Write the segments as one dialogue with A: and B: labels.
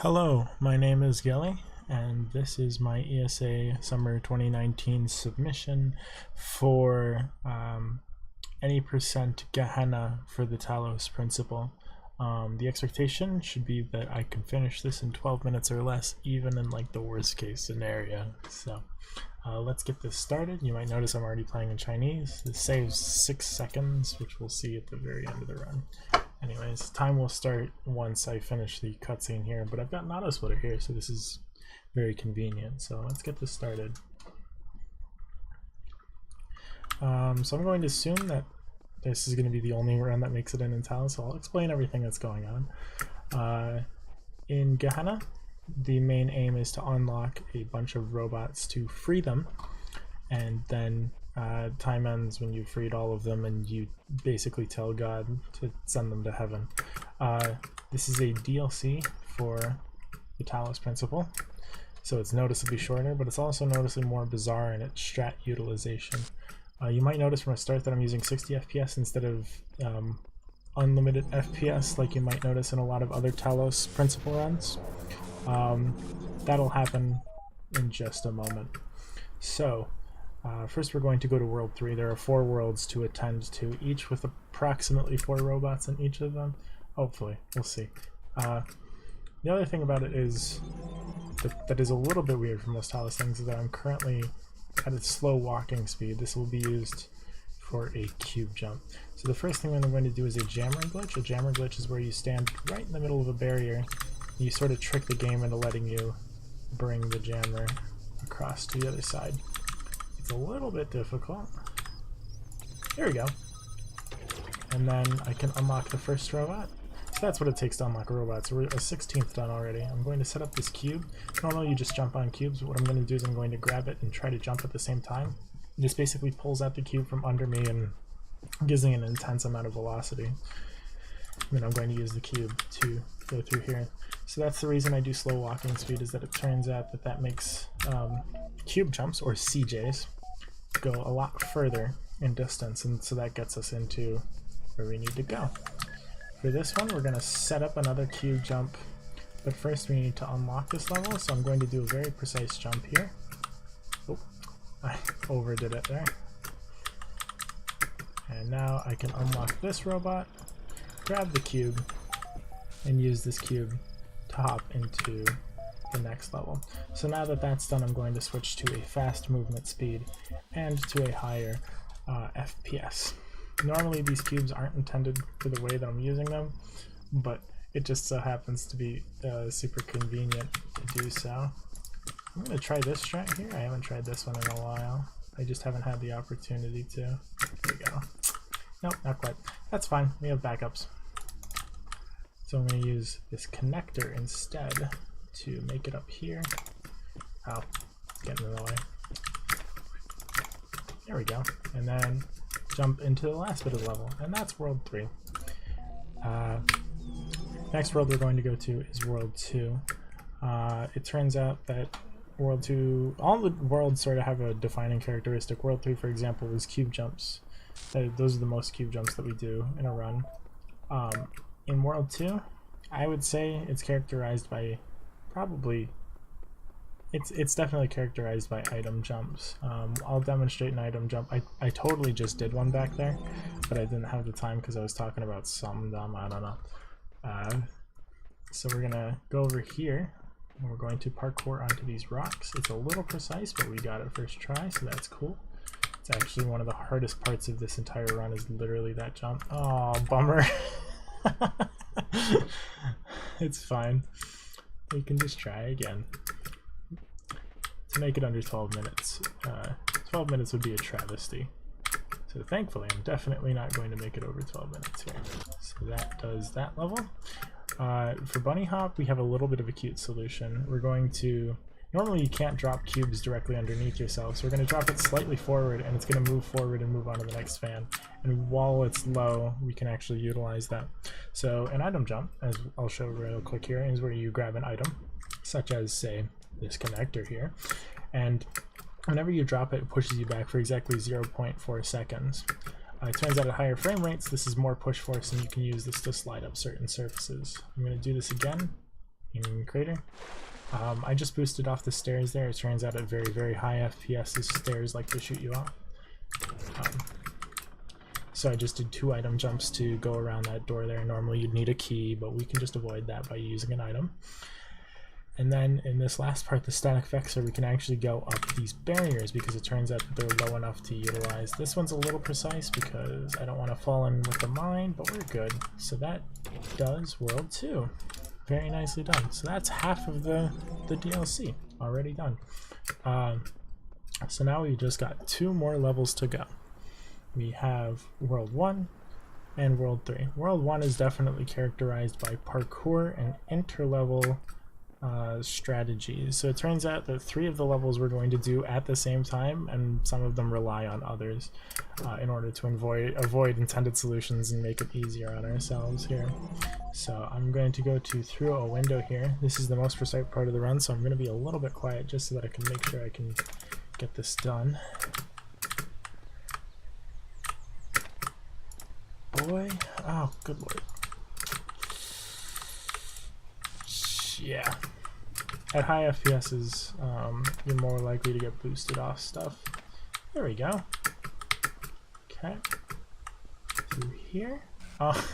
A: Hello, my name is Gelly, and this is my ESA Summer 2019 submission for any percent Gehenna for the Talos principle. The expectation should be that I can finish this in 12 minutes or less, even in like the worst case scenario. So let's get this started. You might notice I'm already playing in Chinese. This saves 6 seconds, which we'll see at the very end of the run. Anyways, time will start once I finish the cutscene here, but I've got an auto splitter here, so this is very convenient. So let's get this started. So I'm going to assume that this is going to be the only run that makes it in Talos, so I'll explain everything that's going on. In Gehenna, the main aim is to unlock a bunch of robots to free them, and then time ends when you've freed all of them and you basically tell God to send them to heaven. This is a DLC for the Talos principle, so it's noticeably shorter, but it's also noticeably more bizarre in its strat utilization. You might notice from the start that I'm using 60 FPS instead of unlimited FPS like you might notice in a lot of other Talos principle runs. That'll happen in just a moment. So first we're going to go to World 3. There are 4 worlds to attend to, each with approximately 4 robots in each of them. Hopefully, we'll see. The other thing about it is that is a little bit weird for most Talos things is that I'm currently at a slow walking speed. This will be used for a cube jump. So the first thing I'm going to do is a jammer glitch. A jammer glitch is where you stand right in the middle of a barrier. You sort of trick the game into letting you bring the jammer across to the other side. It's a little bit difficult. There we go. And then I can unlock the first robot. So that's what it takes to unlock a robot. So we're a 16th done already. I'm going to set up this cube. Normally you just jump on cubes, but what I'm going to do is I'm going to grab it and try to jump at the same time. This basically pulls out the cube from under me and gives me an intense amount of velocity. And then I'm going to use the cube to go through here. So that's the reason I do slow walking speed, is that it turns out that that makes cube jumps, or CJs, go a lot further in distance, and so that gets us into where we need to go. For this one, we're going to set up another cube jump, but first we need to unlock this level, so I'm going to do a very precise jump here. Oh, I overdid it there. And now I can unlock this robot, grab the cube, and use this cube to hop into the next level. So now that that's done, I'm going to switch to a fast movement speed and to a higher FPS. Normally these cubes aren't intended for the way that I'm using them, but it just so happens to be super convenient to do so. I'm going to try this strat here. I haven't tried this one in a while. I just haven't had the opportunity to. There we go. Nope, not quite. That's fine. We have backups. So I'm going to use this connector instead to make it up here. Oh, it's getting in the way. There we go. And then jump into the last bit of the level, and that's World 3. Next world we're going to go to is World 2. It turns out that World 2, all the worlds sort of have a defining characteristic. World 3, for example, is cube jumps. Those are the most cube jumps that we do in a run. In World 2, I would say it's characterized by probably, it's definitely characterized by item jumps. I'll demonstrate an item jump. I totally just did one back there, but I didn't have the time because I was talking about something dumb, I don't know. So we're gonna go over here and we're going to parkour onto these rocks. It's a little precise, but we got it first try, so that's cool. It's actually one of the hardest parts of this entire run, is literally that jump. Oh, bummer. It's fine. We can just try again. To make it under 12 minutes. 12 minutes would be a travesty. So thankfully I'm definitely not going to make it over 12 minutes here. So that does that level. For bunny hop, we have a little bit of a cute solution. We're going to, normally you can't drop cubes directly underneath yourself, so we're going to drop it slightly forward, and it's going to move forward and move on to the next fan. And while it's low, we can actually utilize that. So an item jump, as I'll show real quick here, is where you grab an item, such as, say, this connector here, and whenever you drop it, it pushes you back for exactly 0.4 seconds. It turns out at higher frame rates, this is more push force, and you can use this to slide up certain surfaces. I'm going to do this again. in Crater. I just boosted off the stairs there. It turns out at very, very high FPS, the stairs like to shoot you off. So I just did 2 item jumps to go around that door there. Normally you'd need a key, but we can just avoid that by using an item. And then in this last part, the static effects, we can actually go up these barriers because it turns out that they're low enough to utilize. This one's a little precise because I don't want to fall in with the mine, but we're good. So that does World 2. Very nicely done. So that's half of the DLC already done. So now we just got 2 more levels to go. We have World 1 and World 3. World 1 is definitely characterized by parkour and interlevel strategies. So it turns out that 3 of the levels we're going to do at the same time, and some of them rely on others in order to avoid intended solutions and make it easier on ourselves here. So I'm going to go through a window here. This is the most precise part of the run, so I'm going to be a little bit quiet just so that I can make sure I can get this done. Boy, oh good lord. Yeah. At high FPSs, you're more likely to get boosted off stuff. There we go. Okay. Through here. Oh.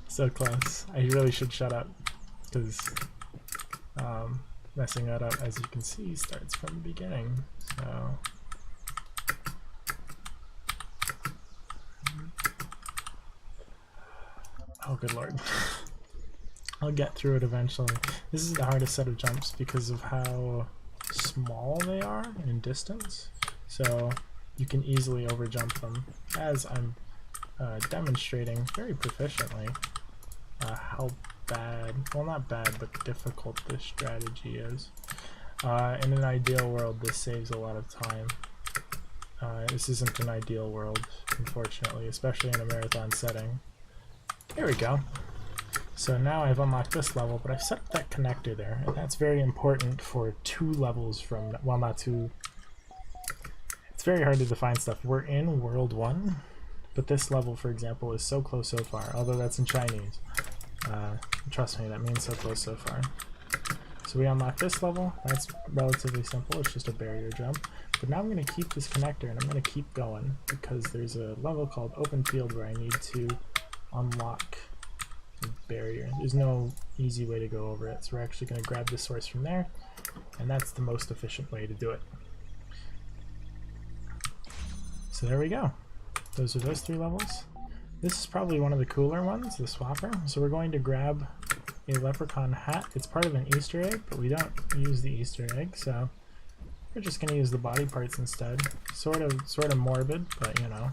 A: So close. I really should shut up, because messing that up, as you can see, starts from the beginning. So. Oh, good lord. I'll get through it eventually. This is the hardest set of jumps because of how small they are in distance. So you can easily overjump them, as I'm demonstrating very proficiently how bad, well not bad, but difficult this strategy is. In an ideal world, this saves a lot of time. This isn't an ideal world, unfortunately, especially in a marathon setting. Here we go. So now I've unlocked this level, but I've set up that connector there, and that's very important for 2 levels from, well, not 2. It's very hard to define stuff. We're in World 1, but this level, for example, is so close so far, although that's in Chinese. Trust me, that means so close so far. So we unlock this level. That's relatively simple. It's just a barrier jump. But now I'm going to keep this connector, and I'm going to keep going, because there's a level called Open Field where I need to unlock the barrier. There's no easy way to go over it, so we're actually going to grab the source from there, and that's the most efficient way to do it. So there we go. Those are those 3 levels. This is probably one of the cooler ones, the swapper. So we're going to grab a leprechaun hat. It's part of an Easter egg, but we don't use the Easter egg, so we're just going to use the body parts instead. Sort of morbid, but you know,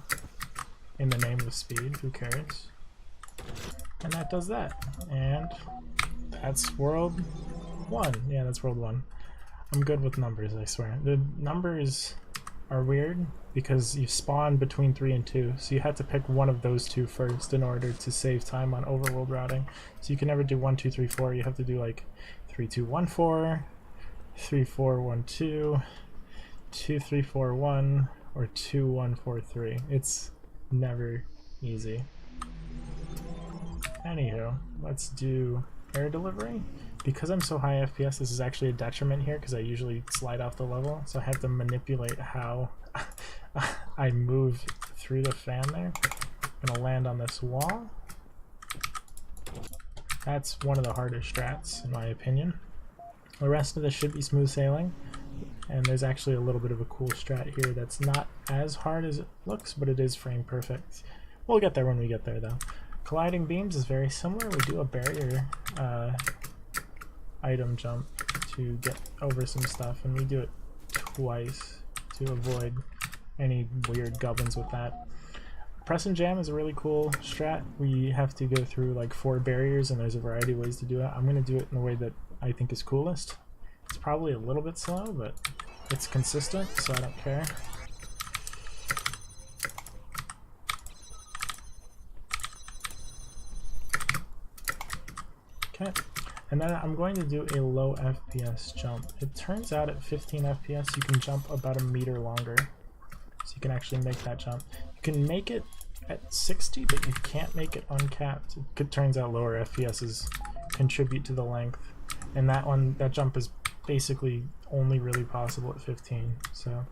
A: in the name of speed, who cares? And that does that. And that's World 1. Yeah, that's World 1. I'm good with numbers, I swear. The numbers are weird because you spawn between 3 and 2, so you have to pick one of those 2 first in order to save time on overworld routing. So you can never do 1, 2, 3, 4. You have to do like 3, 2, 1, 4, 3, 4, 1, 2, 2, 3, 4, 1, or 2, 1, 4, 3. It's never easy. Anywho, let's do air delivery. Because I'm so high FPS, this is actually a detriment here because I usually slide off the level, so I have to manipulate how I move through the fan there. I'm gonna land on this wall. That's one of the hardest strats, in my opinion. The rest of this should be smooth sailing, and there's actually a little bit of a cool strat here that's not as hard as it looks, but it is frame perfect. We'll get there when we get there, though. Colliding beams is very similar. We do a barrier item jump to get over some stuff, and we do it twice to avoid any weird goblins with that. Press and jam is a really cool strat. We have to go through like 4 barriers, and there's a variety of ways to do it. I'm going to do it in the way that I think is coolest. It's probably a little bit slow, but it's consistent, so I don't care. Okay. And then I'm going to do a low FPS jump. It turns out at 15 FPS you can jump about 1 meter longer. So you can actually make that jump. You can make it at 60, but you can't make it uncapped. It turns out lower FPSs contribute to the length, and that jump is basically only really possible at 15. So,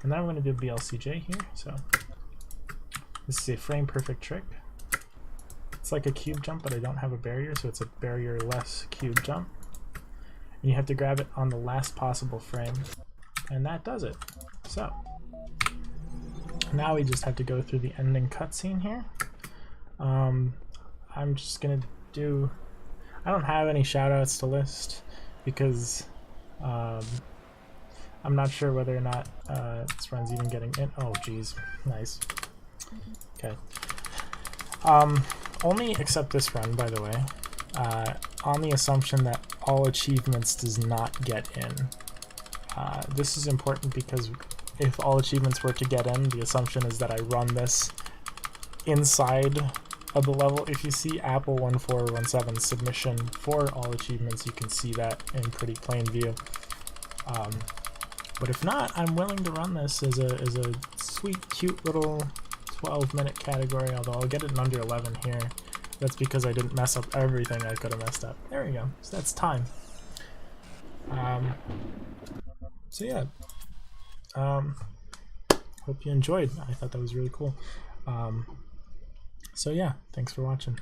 A: and now I'm going to do BLCJ here. So this is a frame perfect trick. It's like a cube jump, but I don't have a barrier, so it's a barrier-less cube jump. And you have to grab it on the last possible frame, and that does it. So now we just have to go through the ending cutscene here. I'm just gonna do. I don't have any shoutouts to list because I'm not sure whether or not this run's even getting in. Oh, geez, nice. Okay. Only accept this run, by the way, on the assumption that all achievements does not get in. This is important because if all achievements were to get in, the assumption is that I run this inside of the level. If you see Apple 1417 submission for all achievements, you can see that in pretty plain view. But if not, I'm willing to run this as a sweet, cute little 12-minute category, although I'll get it in under 11 here. That's because I didn't mess up everything I could have messed up. There we go. So that's time. So yeah. Hope you enjoyed. I thought that was really cool. So yeah, thanks for watching.